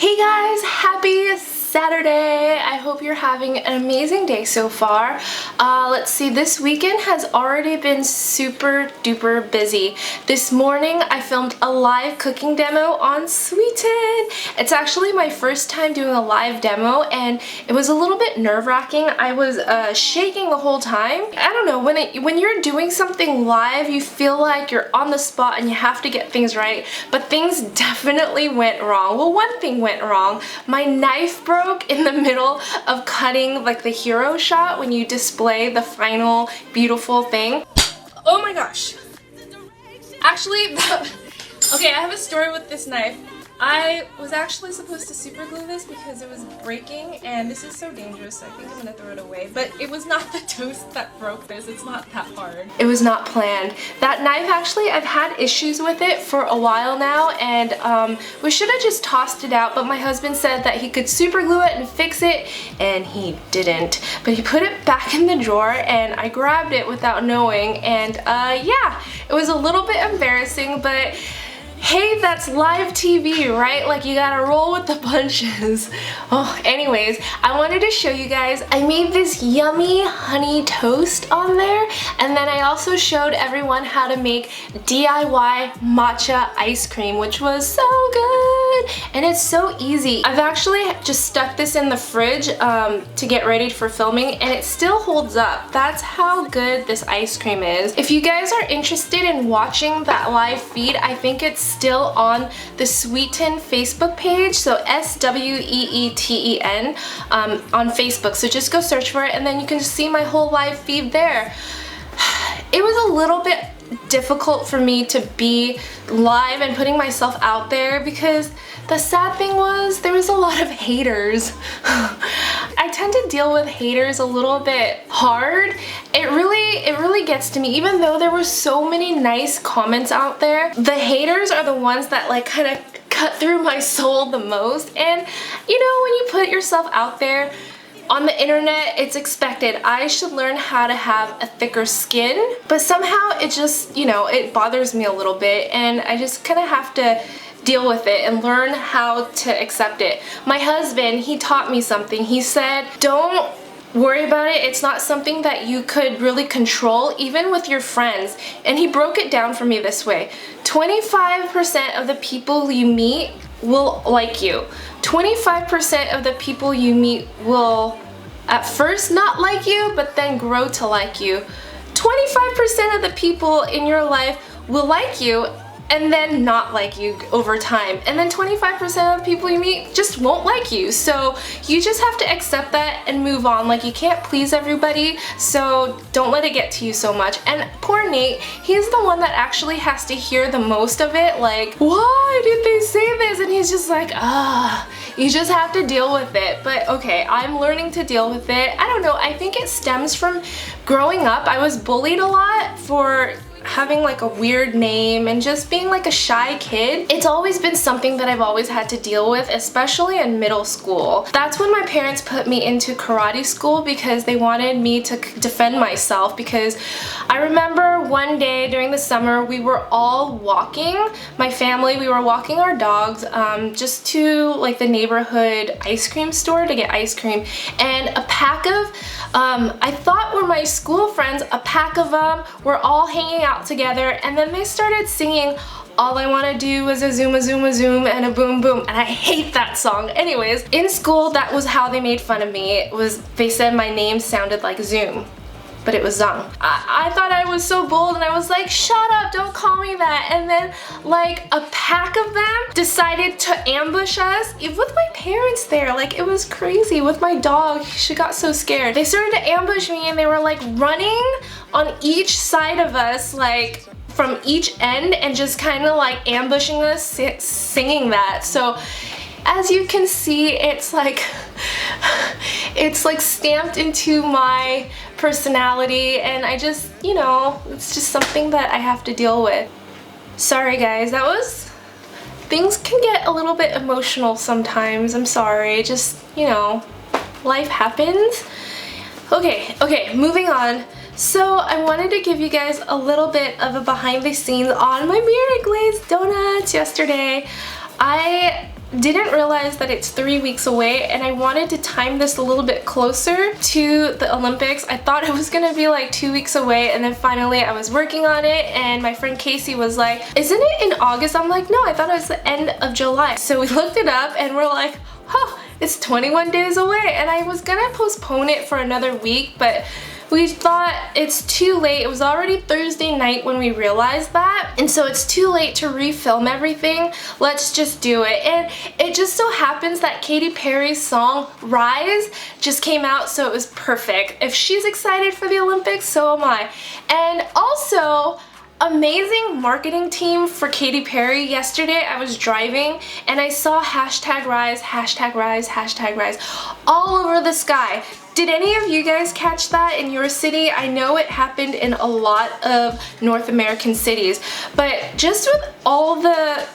Hey guys, happy Saturday. I hope you're having an amazing day so far. Let's see, this weekend has already been super duper busy. This morning I filmed a live cooking demo on Sweeten. It's actually my first time doing a live demo and it was a little bit nerve-wracking. I was shaking the whole time. I don't know, when you're doing something live, you feel like you're on the spot and you have to get things right, but things definitely went wrong. Well, one thing went wrong. My knife broke in the middle of cutting like the hero shot when you display the final beautiful thing. Oh my gosh. Actually, okay, I have a story with this knife. I was actually supposed to super glue this because it was breaking and this is so dangerous, so I think I'm gonna throw it away. But it was not the toast that broke this, it's not that hard. It was not planned. That knife, actually, I've had issues with it for a while now and we should have just tossed it out, but my husband said that he could super glue it and fix it and he didn't. But he put it back in the drawer and I grabbed it without knowing and yeah, it was a little bit embarrassing, but hey, that's live TV, right? Like, you gotta roll with the punches. Oh, anyways, I wanted to show you guys, I made this yummy honey toast on there, and then I also showed everyone how to make DIY matcha ice cream, which was so good, and it's so easy. I've actually just stuck this in the fridge to get ready for filming, and it still holds up. That's how good this ice cream is. If you guys are interested in watching that live feed, I think it's still on the Sweeten Facebook page, so SWEETEN on Facebook, so just go search for it and then you can just see my whole live feed there. It was a little bit difficult for me to be live and putting myself out there because the sad thing was there was a lot of haters. I tend to deal with haters a little bit hard. It really gets to me, even though there were so many nice comments out there. The haters are the ones that like kind of cut through my soul the most. And you know, when you put yourself out there on the internet, it's expected. I should learn how to have a thicker skin, but somehow it just, you know, it bothers me a little bit and I just kind of have to deal with it and learn how to accept it. My husband, he taught me something. He said, don't worry about it. It's not something that you could really control, even with your friends. And he broke it down for me this way. 25% of the people you meet will like you. 25% of the people you meet will at first not like you, but then grow to like you. 25% of the people in your life will like you and then not like you over time. And then 25% of the people you meet just won't like you. So you just have to accept that and move on. Like, you can't please everybody, so don't let it get to you so much. And poor Nate, he's the one that actually has to hear the most of it. Like, why did they say this? And he's just like, you just have to deal with it. But okay, I'm learning to deal with it. I don't know, I think it stems from growing up. I was bullied a lot for having like a weird name and just being like a shy kid. It's always been something that I've always had to deal with, especially in middle school. That's when my parents put me into karate school because they wanted me to defend myself, because I remember one day during the summer we were all walking, my family, we were walking our dogs just to like the neighborhood ice cream store to get ice cream, and a pack of I thought were my school friends, a pack of them were all hanging out together, and then they started singing All I Wanna Do Is a Zoom, a Zoom, a Zoom, and a Boom Boom, and I hate that song. Anyways, in school that was how they made fun of me. They said my name sounded like Zoom, but it was Zung. I thought I was so bold and I was like, shut up, don't call me that. And then like a pack of them decided to ambush us with my parents there. Like, it was crazy with my dog. She got so scared. They started to ambush me and they were like running on each side of us, like from each end, and just kind of like ambushing us singing that. So as you can see, it's like stamped into my personality, and I just, you know, it's just something that I have to deal with. Sorry guys, things can get a little bit emotional sometimes. I'm sorry, just, you know, life happens. Okay, moving on. So I wanted to give you guys a little bit of a behind the scenes on my Mary Glazed donuts yesterday. I didn't realize that it's 3 weeks away, and I wanted to time this a little bit closer to the Olympics. I thought it was gonna be like 2 weeks away, and then finally I was working on it, and my friend Casey was like, isn't it in August? I'm like, no, I thought it was the end of July. So we looked it up and we're like, oh, it's 21 days away. And I was gonna postpone it for another week, but we thought it's too late. It was already Thursday night when we realized that, and so it's too late to refilm everything. Let's just do it. And it just so happens that Katy Perry's song Rise just came out, so it was perfect. If she's excited for the Olympics, so am I. And also, amazing marketing team for Katy Perry. Yesterday I was driving and I saw hashtag Rise, hashtag Rise, hashtag Rise all over the sky. Did any of you guys catch that in your city? I know it happened in a lot of North American cities, but just with all the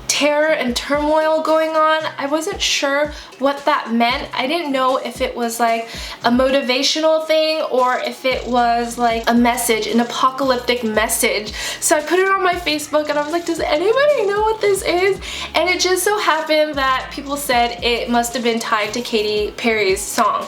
terror and turmoil going on, I wasn't sure what that meant. I didn't know if it was like a motivational thing or if it was like a message, an apocalyptic message. So I put it on my Facebook and I was like, does anybody know what this is? And it just so happened that people said it must have been tied to Katy Perry's song.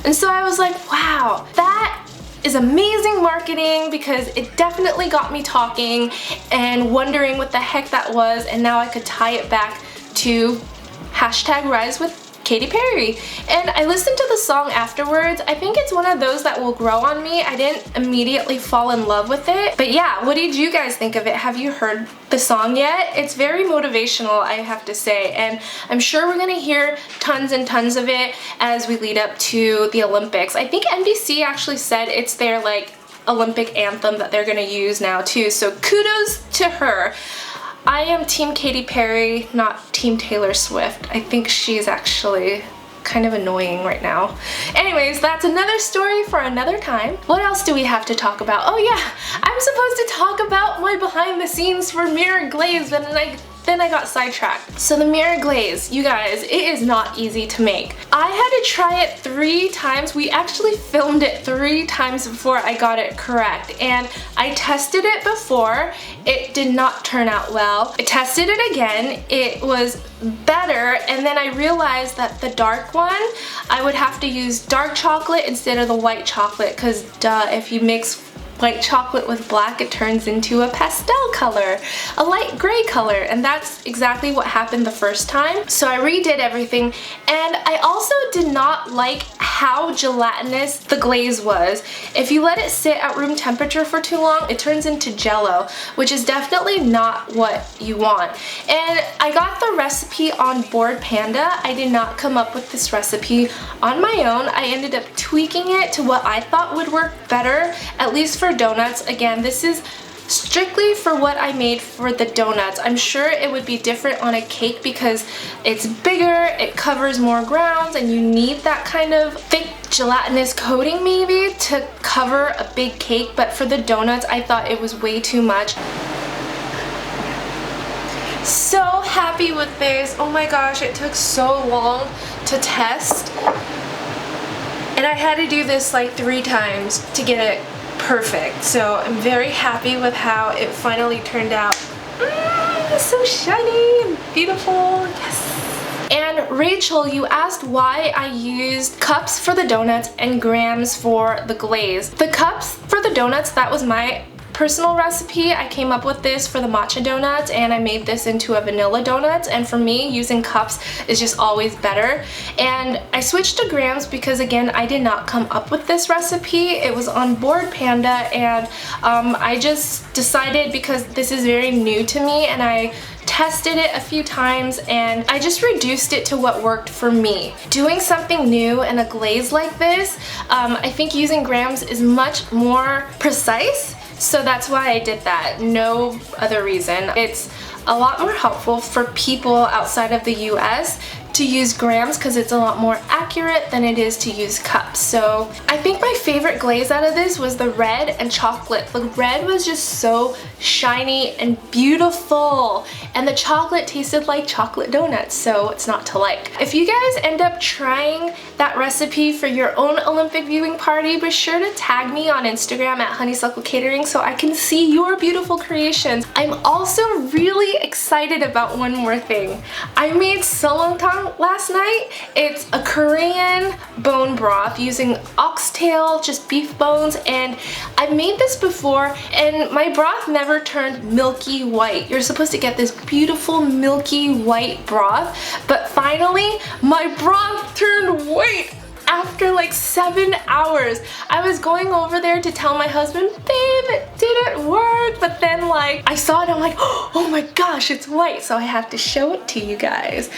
And so I was like, wow, that is amazing marketing, because it definitely got me talking and wondering what the heck that was, and now I could tie it back to hashtag Rise with Katy Perry. And I listened to the song afterwards. I think it's one of those that will grow on me. I didn't immediately fall in love with it. But yeah, what did you guys think of it? Have you heard the song yet? It's very motivational, I have to say. And I'm sure we're gonna hear tons and tons of it as we lead up to the Olympics. I think NBC actually said it's their like Olympic anthem that they're gonna use now too. So kudos to her. I am Team Katy Perry, not Team Taylor Swift. I think she's actually kind of annoying right now. Anyways, that's another story for another time. What else do we have to talk about? Oh yeah, I'm supposed to talk about my behind the scenes for Mirror Glaze, and then I got sidetracked. So the mirror glaze, you guys, it is not easy to make. I had to try it 3 times. We actually filmed it 3 times before I got it correct. And I tested it before. It did not turn out well. I tested it again. It was better. And then I realized that the dark one, I would have to use dark chocolate instead of the white chocolate, because duh, if you mix white chocolate with black, it turns into a pastel color, a light gray color, and that's exactly what happened the first time. So I redid everything, and I also did not like how gelatinous the glaze was. If you let it sit at room temperature for too long, it turns into jello, which is definitely not what you want. And I got the recipe on Bored Panda. I did not come up with this recipe on my own. I ended up tweaking it to what I thought would work better, at least for donuts. Again, this is strictly for what I made for the donuts. I'm sure it would be different on a cake because it's bigger, it covers more grounds, and you need that kind of thick gelatinous coating maybe to cover a big cake, but for the donuts I thought it was way too much. So happy with this. Oh my gosh, it took so long to test, and I had to do this like 3 times to get it perfect. So I'm very happy with how it finally turned out. So shiny and beautiful. Yes. And Rachel, you asked why I used cups for the donuts and grams for the glaze. The cups for the donuts, that was my personal recipe. I came up with this for the matcha donuts, and I made this into a vanilla donuts, and for me, using cups is just always better. And I switched to grams because, again, I did not come up with this recipe. It was on Bored Panda, and I just decided, because this is very new to me, and I tested it a few times, and I just reduced it to what worked for me. Doing something new in a glaze like this, I think using grams is much more precise. So that's why I did that, no other reason. It's a lot more helpful for people outside of the US to use grams because it's a lot more accurate than it is to use cups. So I think my favorite glaze out of this was the red and chocolate. The red was just so shiny and beautiful, and the chocolate tasted like chocolate donuts, so it's not to like. If you guys end up trying that recipe for your own Olympic viewing party, be sure to tag me on Instagram at Honeysuckle Catering so I can see your beautiful creations. I'm also really excited about one more thing. I made seolleongtang last night. It's a Korean bone broth using oxtail, just beef bones, and I've made this before and my broth never turned milky white. You're supposed to get this beautiful milky white broth, but finally my broth turned white after like 7 hours. I was going over there to tell my husband, babe, it didn't work, but then like I saw it, I'm like, oh my gosh, it's white, so I have to show it to you guys.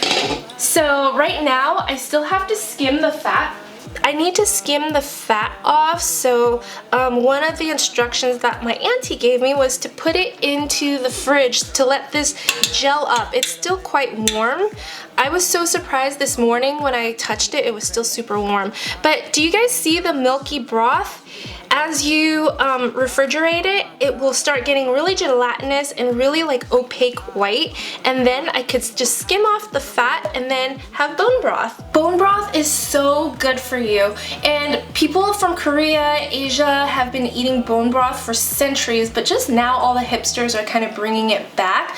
So right now I still have to skim the fat. I need to skim the fat off, so one of the instructions that my auntie gave me was to put it into the fridge to let this gel up. It's still quite warm. I was so surprised this morning when I touched it, it was still super warm. But do you guys see the milky broth? As you refrigerate it, it will start getting really gelatinous and really like opaque white, and then I could just skim off the fat and then have bone broth. Bone broth is so good for you, and people from Korea, Asia have been eating bone broth for centuries, but just now all the hipsters are kind of bringing it back.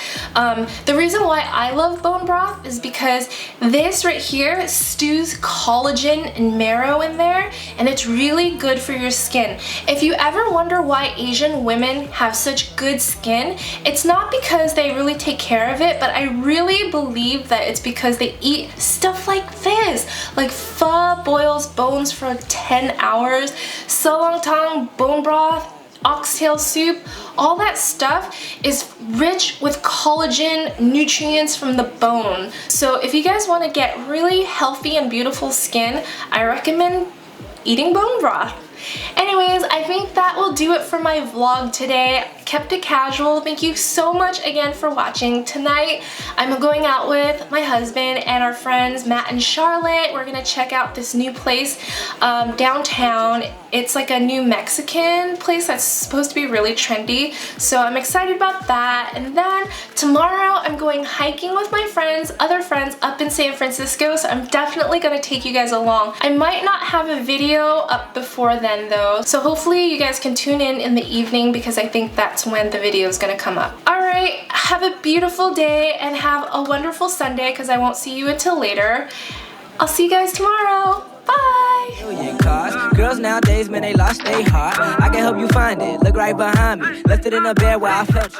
The reason why I love bone broth is because this right here stews collagen and marrow in there, and it's really good for your skin. If you ever wonder why Asian women have such good skin, it's not because they really take care of it, but I really believe that it's because they eat stuff like this. Like pho boils bones for 10 hours, seolleongtang bone broth, oxtail soup, all that stuff is rich with collagen nutrients from the bone. So if you guys want to get really healthy and beautiful skin, I recommend eating bone broth. Anyways, I think that will do it for my vlog today. I kept it casual. Thank you so much again for watching. Tonight, I'm going out with my husband and our friends Matt and Charlotte. We're gonna check out this new place downtown. It's like a new Mexican place that's supposed to be really trendy, so I'm excited about that. And then tomorrow I'm going hiking with my friends, other friends up in San Francisco, so I'm definitely gonna take you guys along. I might not have a video up before then though, so hopefully you guys can tune in the evening because I think that's when the video is gonna come up. Alright, have a beautiful day and have a wonderful Sunday because I won't see you until later. I'll see you guys tomorrow. Bye! Girls nowadays, man, they lost their heart. I can help you find it. Look right behind me. Left it in the bed where I felt you.